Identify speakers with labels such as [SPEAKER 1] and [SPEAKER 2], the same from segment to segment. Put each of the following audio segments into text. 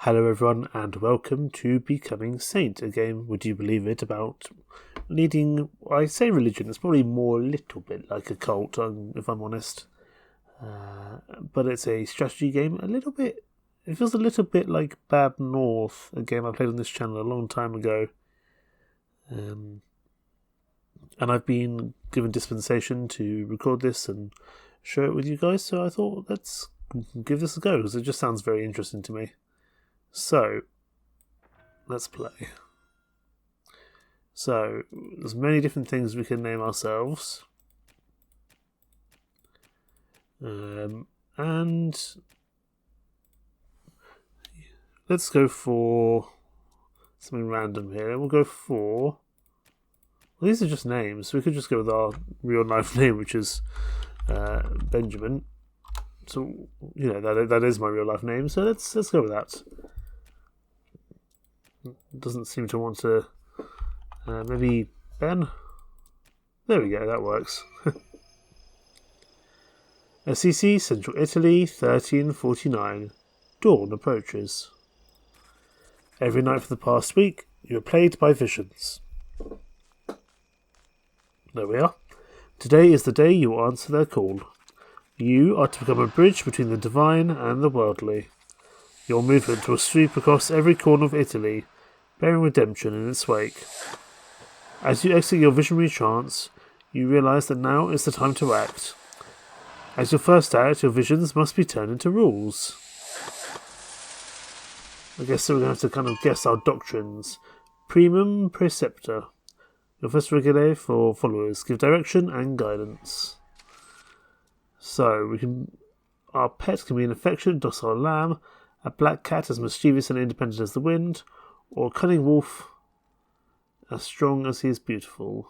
[SPEAKER 1] Hello everyone and welcome to Becoming Saint, a game, would you believe it, about leading, I say religion, it's probably more a little bit like a cult, if I'm honest. But it's a strategy game, it feels a little bit like Bad North, a game I played on this channel a long time ago. And I've been given dispensation to record this and share it with you guys, so I thought let's give this a go, because it just sounds very interesting to me. So, let's play. So, there's many different things we can name ourselves. And let's go for something random here. We'll go for... Well, these are just names. We could just go with our real life name, which is Benjamin. So, you know, that is my real life name, so let's go with that. Doesn't seem to want to... maybe Ben? There we go, that works. Assisi, Central Italy, 1349. Dawn approaches. Every night for the past week, you are plagued by visions. There we are. Today is the day you will answer their call. You are to become a bridge between the divine and the worldly. Your movement will sweep across every corner of Italy, bearing redemption in its wake. As you exit your visionary trance, you realise that now is the time to act. As your first act, your visions must be turned into rules. I guess so we're going to have to kind of guess our doctrines. Primum preceptor. Your first regulae for followers. Give direction and guidance. So, our pet can be an affectionate, docile lamb, a black cat as mischievous and independent as the wind, or a cunning wolf as strong as he is beautiful.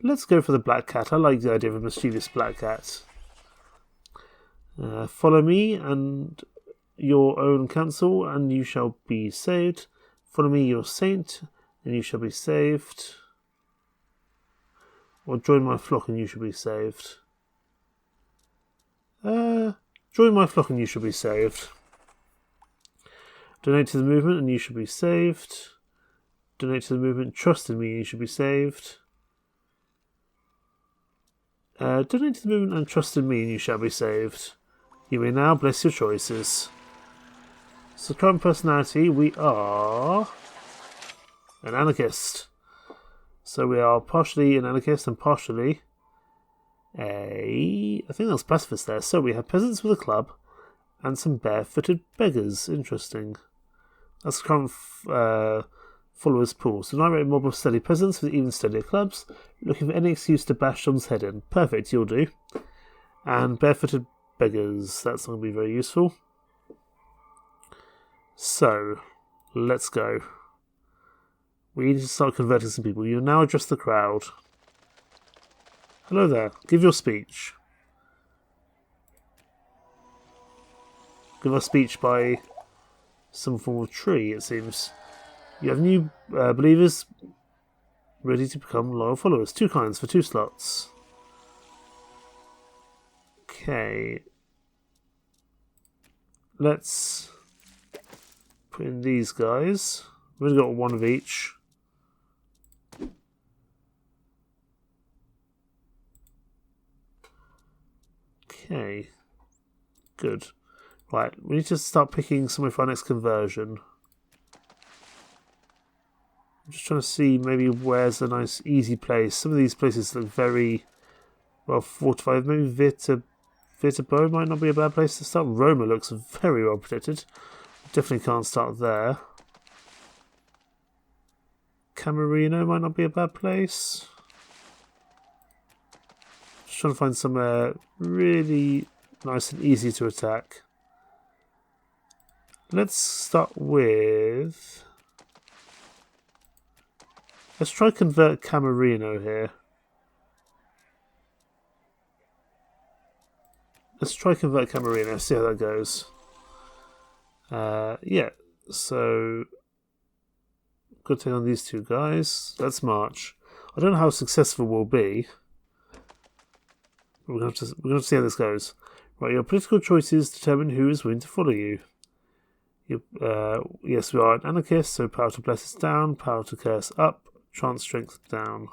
[SPEAKER 1] Let's go for the black cat. I like the idea of a mischievous black cat. Follow me and your own counsel, and you shall be saved. Follow me, your saint, and you shall be saved. Or join my flock, and you shall be saved. Join my flock, and you shall be saved. Donate to the movement, and you shall be saved. Donate to the movement, trust in me, and you shall be saved. Donate to the movement and trust in me, and you shall be saved. You may now bless your choices. So, current personality, we are an anarchist. So we are partially an anarchist and partially I think that's pacifist there. So we have peasants with a club and some barefooted beggars. Interesting. That's the current followers pool. So an irate mob of steady peasants with even steadier clubs, looking for any excuse to bash John's head in. Perfect, you'll do. And barefooted beggars. That's not going to be very useful. So, let's go. We need to start converting some people. You now address the crowd. Hello there. Give your speech. Give our speech by some form of tree, it seems. You have new believers ready to become loyal followers. 2 kinds for 2 slots. Okay. Let's put in these guys. We've got 1 of each. Okay. Good. Right, we need to start picking somewhere for our next conversion. I'm just trying to see maybe where's a nice easy place. Some of these places look very well fortified. Maybe Viterbo might not be a bad place to start. Roma looks very well protected. Definitely can't start there. Camerino might not be a bad place. Just trying to find somewhere really nice and easy to attack. Let's start with... Let's try convert Camerino here. Let's try convert Camerino, see how that goes. Yeah, so... Good thing on these 2 guys. Let's march. I don't know how successful we'll be. We're going to see how this goes. Right, your political choices determine who is willing to follow you. Yes, we are an anarchist, so power to bless is down, power to curse up, chance strength down.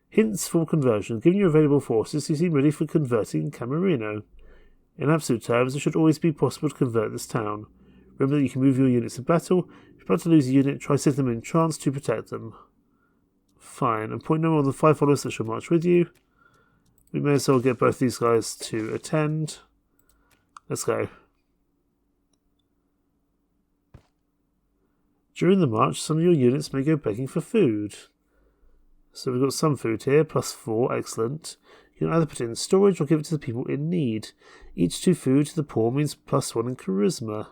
[SPEAKER 1] Hints for conversion. Given your available forces, you seem ready for converting Camerino. In absolute terms, it should always be possible to convert this town. Remember that you can move your units in battle. If you're about to lose a unit, try setting them in trance to protect them. Fine. Appoint no more than 5 followers that shall march with you. We may as well get both these guys to attend. Let's go. During the march, some of your units may go begging for food. So we've got some food here, +4, excellent. You can either put it in storage or give it to the people in need. Each 2 food to the poor means +1 in charisma.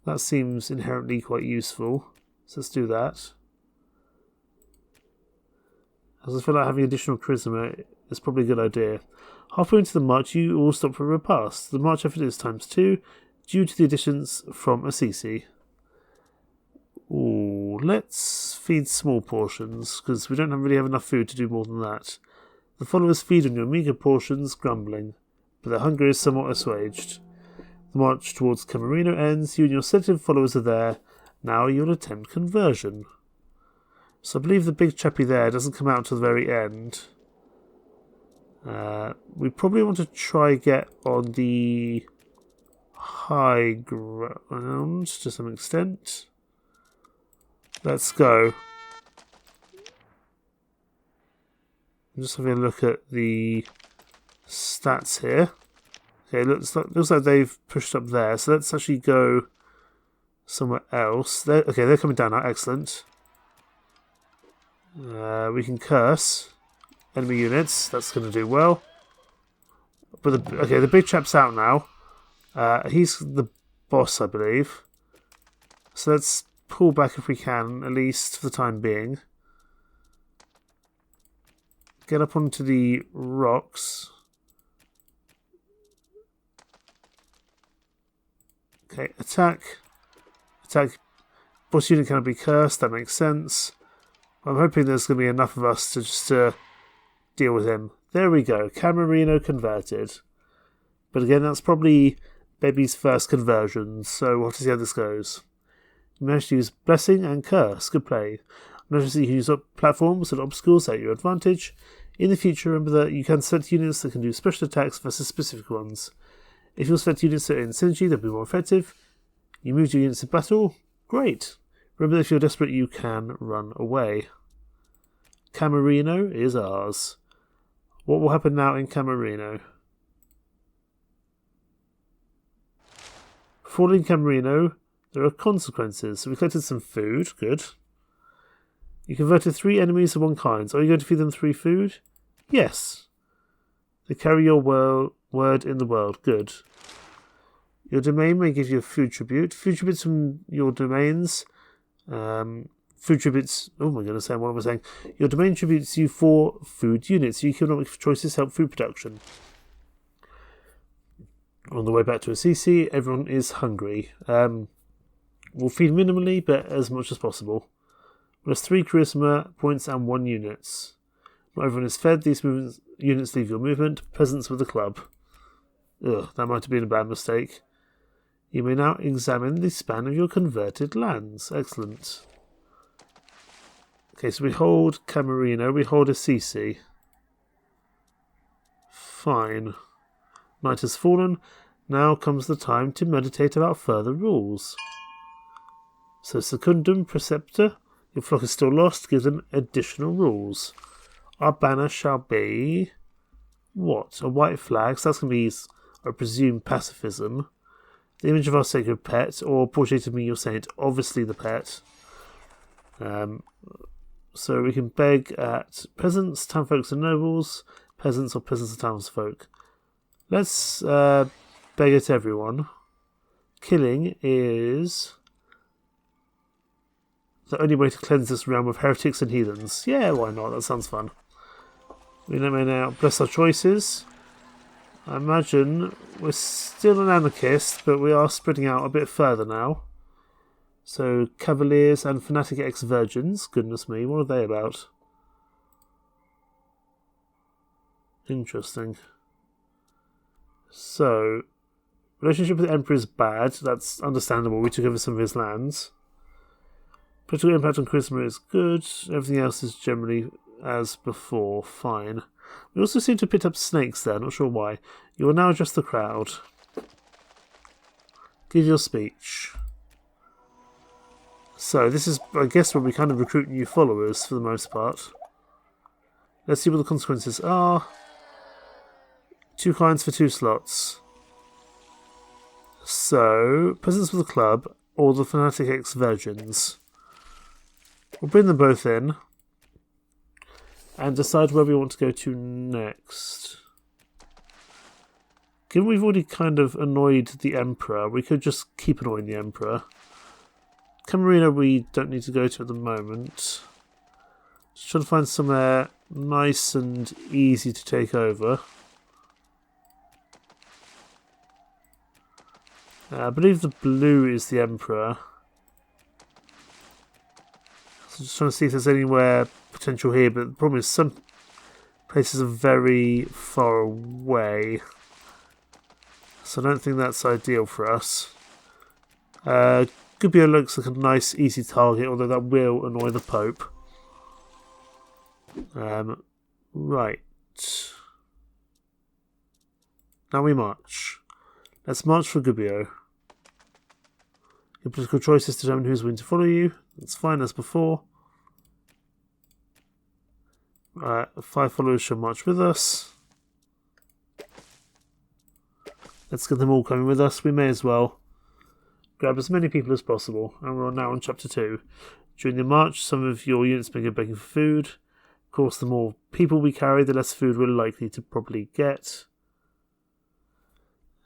[SPEAKER 1] That seems inherently quite useful. So let's do that. As I feel like having additional charisma is probably a good idea. Halfway into the march, you all stop for a repast. The march effort is ×2 due to the additions from Assisi. Ooh, let's feed small portions, because we don't really have enough food to do more than that. The followers feed on your meagre portions, grumbling, but their hunger is somewhat assuaged. The march towards Camerino ends, you and your sedative followers are there. Now you'll attempt conversion. So I believe the big chappy there doesn't come out until the very end. We probably want to try get on the high ground to some extent. Let's go. I'm just having a look at the stats here. Okay, looks like they've pushed up there. So let's actually go somewhere else. They're coming down now. Excellent. We can curse enemy units. That's going to do well. But the big chap's out now. He's the boss, I believe. So let's pull back if we can, at least for the time being. Get up onto the rocks. Okay, attack. Attack. Boss unit cannot be cursed, that makes sense. I'm hoping there's going to be enough of us to just deal with him. There we go, Camerino converted. But again, that's probably Baby's first conversion, so we'll have to see how this goes. You managed to use Blessing and Curse. Good play. Notice that you can use platforms and obstacles at your advantage. In the future, remember that you can select units that can do special attacks versus specific ones. If you select units that are in synergy, they'll be more effective. You moved your units in battle. Great. Remember that if you're desperate, you can run away. Camerino is ours. What will happen now in Camerino? Falling Camerino, there are consequences. So we collected some food. Good. You converted 3 enemies of one kind. Are you going to feed them 3 food? Yes. They carry your word in the world. Good. Your domain may give you a food tribute. Food tributes from your domains. Food tributes. Oh my goodness, what am I saying? Your domain tributes you 4 food units. Your economic choices help food production. On the way back to Assisi, everyone is hungry. We'll feed minimally, but as much as possible. Plus 3 charisma points and 1 units. Not everyone is fed. These units leave your movement. Peasants with a club. Ugh, that might have been a bad mistake. You may now examine the span of your converted lands. Excellent. Okay, so we hold Camerino. We hold Assisi. Fine. Night has fallen. Now comes the time to meditate about further rules. So Secundum Preceptor. Your flock is still lost. Give them additional rules. Our banner shall be... what? A white flag. So that's going to be, I presume, pacifism. The image of our sacred pet, or portrait of me, your saint. Obviously the pet. So we can beg at peasants, townfolks and nobles. Peasants or peasants and townsfolk. Let's beg at everyone. Killing is the only way to cleanse this realm of heretics and heathens. Yeah, why not? That sounds fun. We may now bless our choices. I imagine we're still an anarchist, but we are spreading out a bit further now. So, Cavaliers and Fanatic Ex-Virgins. Goodness me, what are they about? Interesting. So, relationship with the Emperor is bad. That's understandable. We took over some of his lands. Political impact on charisma is good. Everything else is generally as before. Fine. We also seem to have picked up snakes there. Not sure why. You will now address the crowd. Give your speech. So, this is, I guess, where we kind of recruit new followers for the most part. Let's see what the consequences are. 2 clients for 2 slots. So, peasants for the club or the Fanatic X Virgins. We'll bring them both in and decide where we want to go to next. Given we've already kind of annoyed the Emperor, we could just keep annoying the Emperor. Camarina we don't need to go to at the moment. Just trying to find somewhere nice and easy to take over. I believe the blue is the Emperor. So just trying to see if there's anywhere potential here, but the problem is some places are very far away. So I don't think that's ideal for us. Gubbio looks like a nice, easy target, although that will annoy the Pope. Right. Now we march. Let's march for Gubbio. Your political choices determine who's willing to follow you. That's fine as before. 5 followers shall march with us. Let's get them all coming with us. We may as well grab as many people as possible. And we're now on chapter 2. During the march, some of your units may go begging for food. Of course, the more people we carry, the less food we're likely to probably get.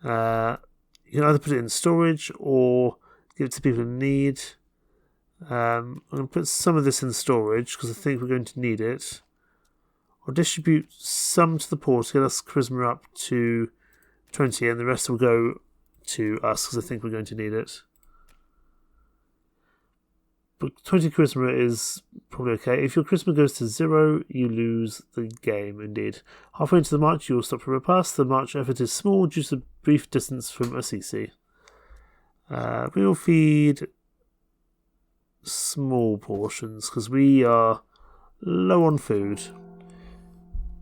[SPEAKER 1] You can either put it in storage or give it to people in need. I'm going to put some of this in storage because I think we're going to need it. I'll distribute some to the poor to get us charisma up to 20, and the rest will go to us because I think we're going to need it. But 20 charisma is probably okay. If your charisma goes to 0, you lose the game, indeed. Halfway into the march, you will stop for repast. The march effort is small due to the brief distance from Assisi. We will feed small portions because we are low on food.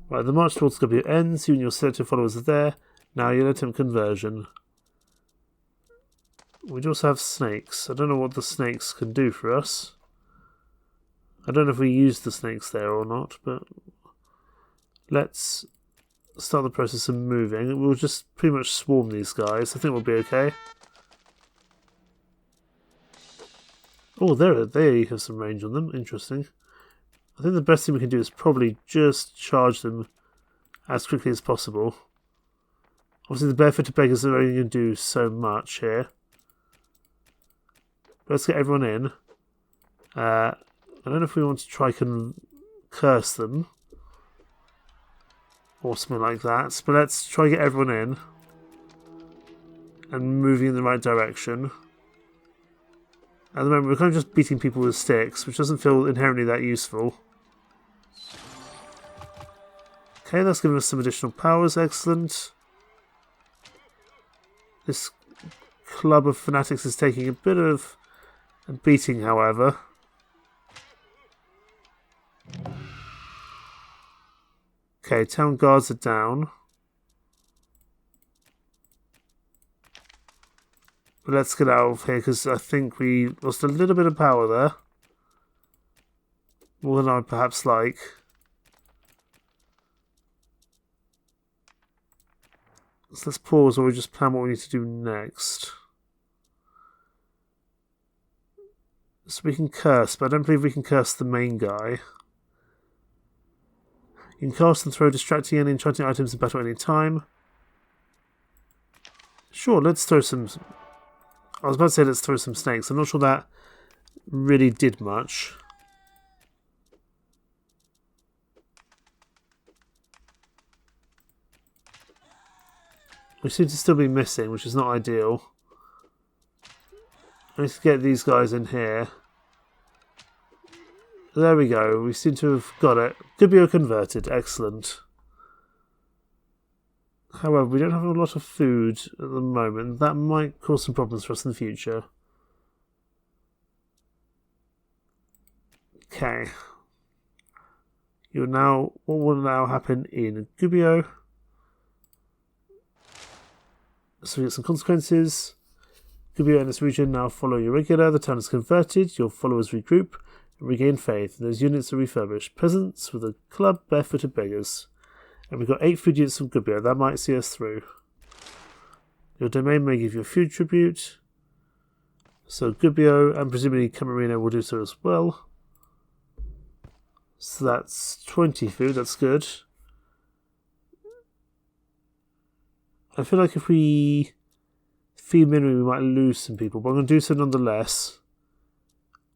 [SPEAKER 1] Right, the march towards Gubbio ends. You and your selected followers are there. Now you'll attempt conversion. We also have snakes. I don't know what the snakes can do for us. I don't know if we use the snakes there or not, but let's start the process of moving. We'll just pretty much swarm these guys. I think we'll be okay. Oh, they have some range on them. Interesting. I think the best thing we can do is probably just charge them as quickly as possible. Obviously, the barefooted beggars are only going to do so much here. Let's get everyone in. I don't know if we want to try and curse them or something like that, but let's try and get everyone in and moving in the right direction. At the moment, we're kind of just beating people with sticks, which doesn't feel inherently that useful. Okay, that's given us some additional powers. Excellent. This club of fanatics is taking a bit of a beating, however. Okay, town guards are down. But let's get out of here because I think we lost a little bit of power there. More than I'd perhaps like. So let's pause or we just plan what we need to do next. So we can curse, but I don't believe we can curse the main guy. You can cast and throw distracting and enchanting items in battle at any time. Sure, let's throw some... I was about to say let's throw some snakes. I'm not sure that really did much. We seem to still be missing, which is not ideal. Let's get these guys in here. There we go. We seem to have got it. Gubbio converted. Excellent. However, we don't have a lot of food at the moment. That might cause some problems for us in the future. Okay. What will now happen in Gubbio? So we get some consequences. Gubbio and its region now follow your regular. The town is converted. Your followers regroup and regain faith. And those units are refurbished. Peasants with a club, barefooted beggars. And we've got 8 food units from Gubbio. That might see us through. Your domain may give you a food tribute. So Gubbio and presumably Camarino will do so as well. So that's 20 food. That's good. I feel like if we feed minimum, we might lose some people, but I'm going to do so nonetheless.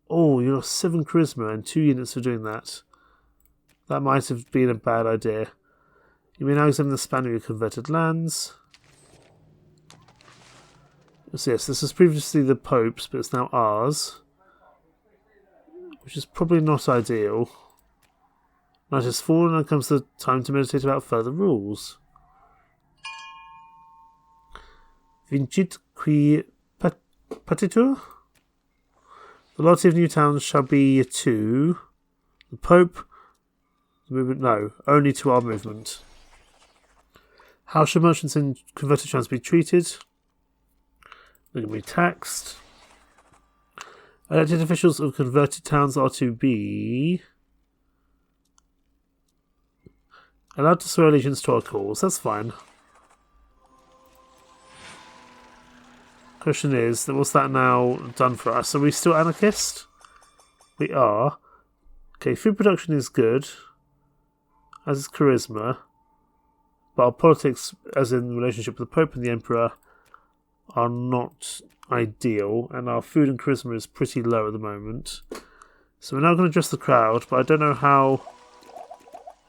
[SPEAKER 1] Oh, you lost 7 charisma and 2 units for doing that. That might have been a bad idea. You may now examine the span of your converted lands. So yes, this was previously the Pope's, but it's now ours. Which is probably not ideal. Night has fallen and comes the time to meditate about further rules. Vincit qui patitur? The loyalty of new towns shall be to the Pope. The movement, no, only to our movement. How should merchants in converted towns be treated? They're going to be taxed. Elected officials of converted towns are to be allowed to swear allegiance to our cause. That's fine. Question is, what's that now done for us? Are we still anarchist? We are. Okay, food production is good, as is charisma. But our politics, as in relationship with the Pope and the Emperor, are not ideal, and our food and charisma is pretty low at the moment. So we're now going to address the crowd, but I don't know how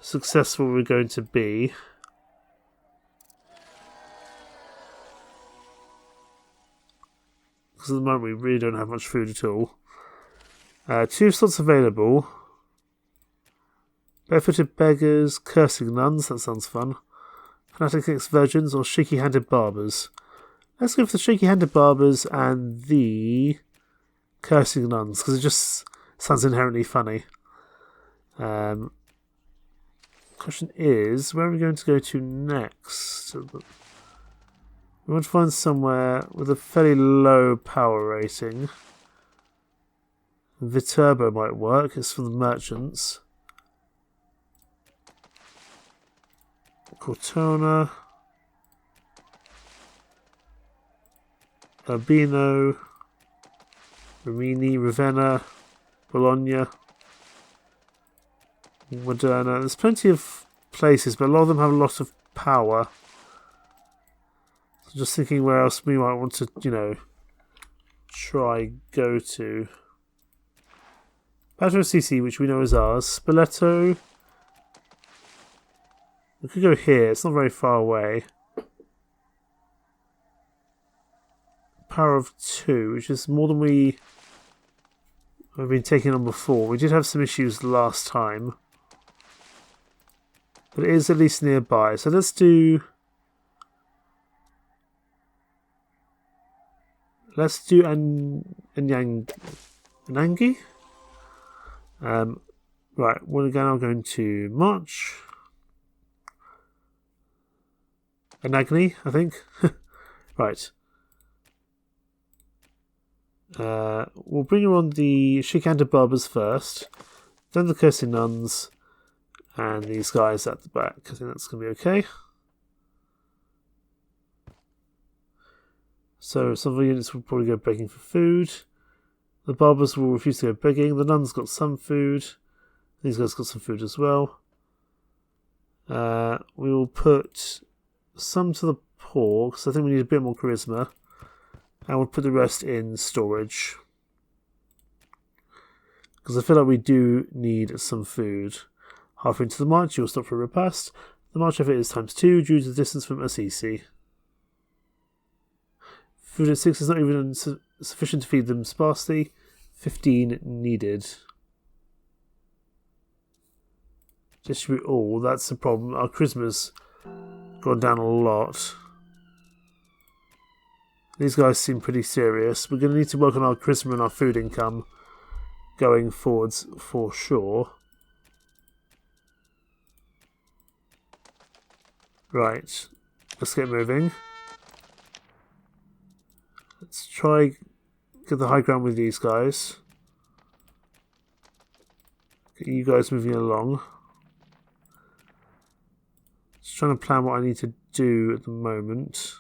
[SPEAKER 1] successful we're going to be. Because at the moment we really don't have much food at all. 2 slots available. Barefooted beggars, cursing nuns, that sounds fun. Fanatic ex-virgins or shaky-handed barbers. Let's go for the shaky-handed barbers and the cursing nuns, because it just sounds inherently funny. Question is, where are we going to go to next? We want to find somewhere with a fairly low power rating. Viterbo might work, it's for the merchants. Cortona. Urbino. Rimini, Ravenna. Bologna. Moderna. There's plenty of places, but a lot of them have a lot of power. So just thinking where else we might want to, try go to. Pato CC, which we know is ours. Spoleto. We could go here, it's not very far away. Power of 2, which is more than we have been taking on before. We did have some issues last time. But it is at least nearby. So let's do Anangi. Right, we're now going to March. Anagni, I think. Right. We'll bring her on the Shikanda Barbers first, then the Cursing Nuns, and these guys at the back. I think that's going to be okay. So some of the units will probably go begging for food. The Barbers will refuse to go begging. The Nuns got some food. These guys got some food as well. We will put some to the poor, because I think we need a bit more charisma. And we'll put the rest in storage. Because I feel like we do need some food. Halfway into the march, you'll stop for a repast. The march effort is ×2 due to the distance from Assisi. Food at 6 is not even sufficient to feed them sparsely. 15 needed. Distribute all, that's the problem. Our charisma's gone down a lot. These guys seem pretty serious. We're going to need to work on our charisma and our food income going forwards for sure. Right, let's get moving. Let's try get the high ground with these guys. Get you guys moving along. Just trying to plan what I need to do at the moment.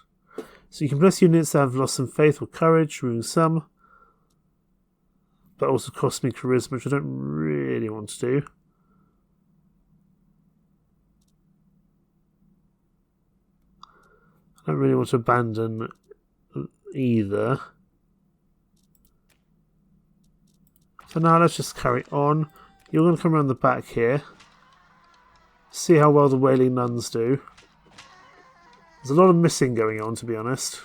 [SPEAKER 1] So you can bless units that have lost some faith or courage, removing some. But also cost me charisma, which I don't really want to do. I don't really want to abandon either. For now, let's just carry on. You're going to come around the back here. See how well the Wailing Nuns do. There's a lot of missing going on, to be honest.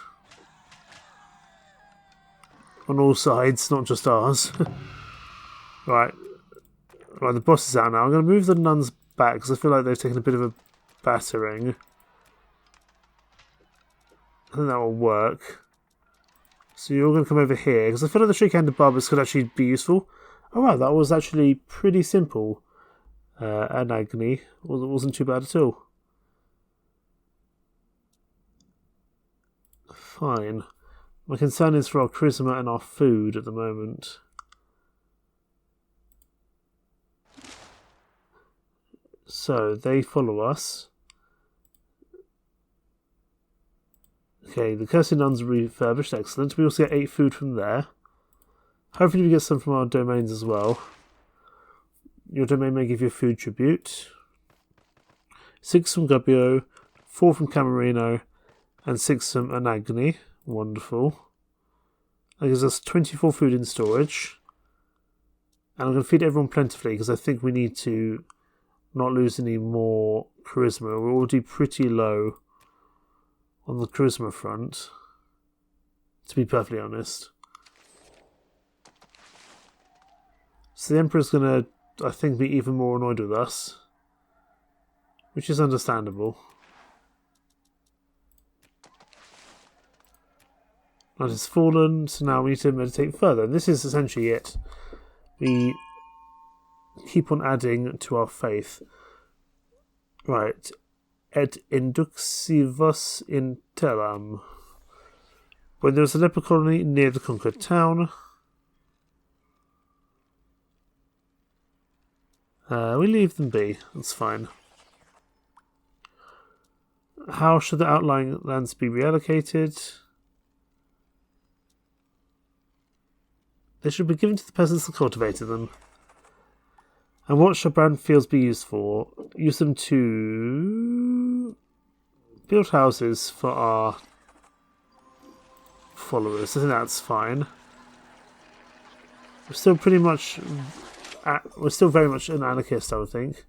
[SPEAKER 1] On all sides, not just ours. Right. Right, the boss is out now. I'm going to move the nuns back because I feel like they've taken a bit of a battering. I think that will work. So you're going to come over here because I feel like the Shrieking-Handed Barbers could actually be useful. Oh wow, that was actually pretty simple. And Agony. Well, it wasn't too bad at all. Fine. My concern is for our charisma and our food at the moment. So, they follow us. Okay, the Cursed Nuns are refurbished, excellent. We also get 8 food from there. Hopefully we get some from our domains as well. Your domain may give you a food tribute. 6 from Gubbio, 4 from Camarino, and 6 from Anagni. Wonderful. That gives us 24 food in storage. And I'm going to feed everyone plentifully because I think we need to not lose any more charisma. We're already pretty low on the charisma front, to be perfectly honest. So the Emperor's going to, I think, be even more annoyed with us, which is understandable. That has fallen, so now we need to meditate further. And this is essentially it. We keep on adding to our faith. Right. Et induxivus in terram. When there was a leper colony near the conquered town, we leave them be. That's fine. How should the outlying lands be reallocated? They should be given to the peasants that cultivated them. And what should brown fields be used for? Use them to build houses for our followers. I think that's fine. We're still pretty much... we're still very much an anarchist, I would think.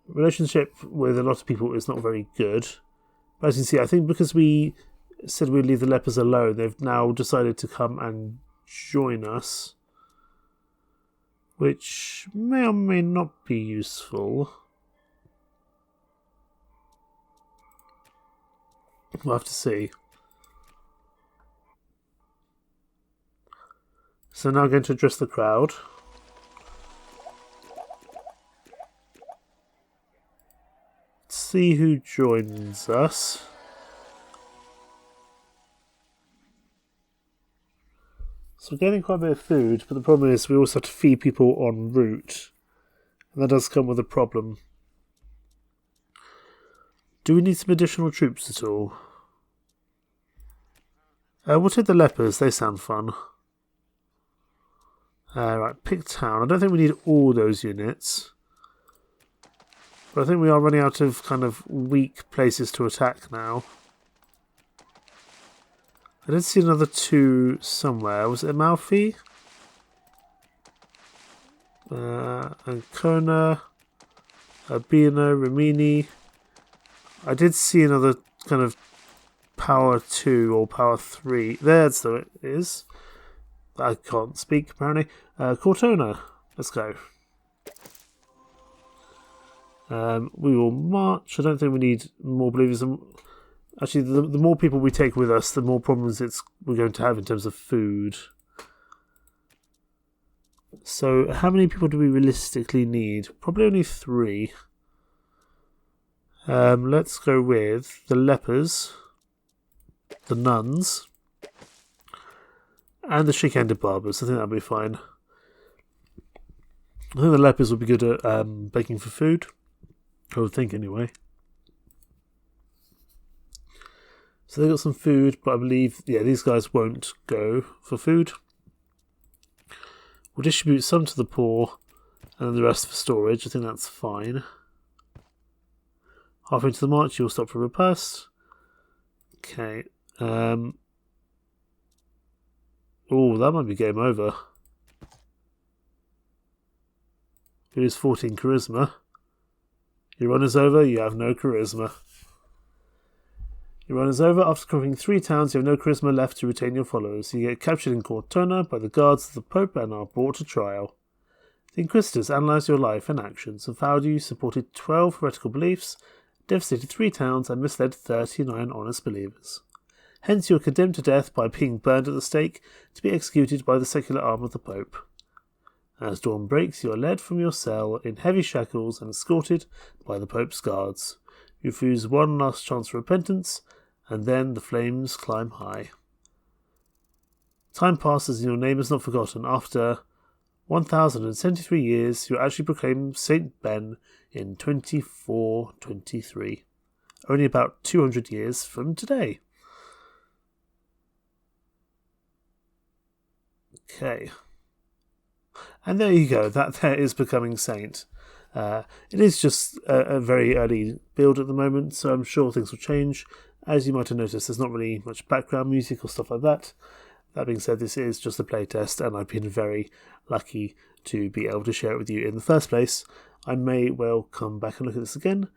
[SPEAKER 1] Relationship with a lot of people is not very good. But as you can see, I think because we said we'd leave the lepers alone, they've now decided to come and join us, which may or may not be useful. We'll have to see. So now I'm going to address the crowd. Let's see who joins us. So we're getting quite a bit of food, but the problem is we also have to feed people en route. And that does come with a problem. Do we need some additional troops at all? We'll take the lepers, they sound fun. Right, pick town. I don't think we need all those units. But I think we are running out of kind of weak places to attack now. I did see another 2 somewhere. Was it Amalfi? Ancona, Urbino, Rimini. I did see another kind of power 2 or power 3. There's the it is. I can't speak apparently. Cortona. Let's go. We will march. I don't think we need more believers. Actually, the more people we take with us, the more problems we're going to have in terms of food. So, how many people do we realistically need? Probably only 3. Let's go with the lepers, the nuns, and the chick-handed barbers. I think that'll be fine. I think the lepers will be good at begging for food. I would think, anyway. So they got some food, but I believe, these guys won't go for food. We'll distribute some to the poor, and then the rest for storage. I think that's fine. Halfway into the march, you'll stop for repast. Okay. Oh, that might be game over. It is 14 charisma. Your run is over, you have no charisma. Your run is over. After conquering 3 towns, you have no charisma left to retain your followers. You get captured in Cortona by the guards of the Pope and are brought to trial. The Inquisitors analysed your life and actions and found you supported 12 heretical beliefs, devastated 3 towns, and misled 39 honest believers. Hence you are condemned to death by being burned at the stake to be executed by the secular arm of the Pope. As dawn breaks, you are led from your cell in heavy shackles and escorted by the Pope's guards. You refuse one last chance for repentance, and then the flames climb high. Time passes and your name is not forgotten. After 1,073 years, you are actually proclaimed Saint Ben in 2423. Only about 200 years from today. Okay. And there you go. That there is becoming saint. It is just a very early build at the moment, so I'm sure things will change. As you might have noticed, there's not really much background music or stuff like that. That being said, this is just a playtest, and I've been very lucky to be able to share it with you in the first place. I may well come back and look at this again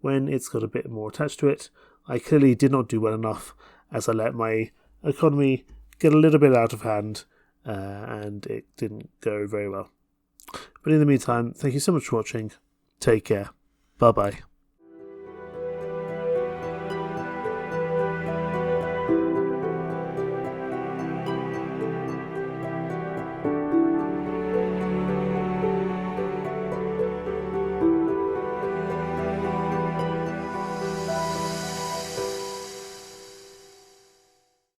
[SPEAKER 1] when it's got a bit more attached to it. I clearly did not do well enough as I let my economy get a little bit out of hand, and it didn't go very well. But in the meantime, thank you so much for watching. Take care. Bye-bye.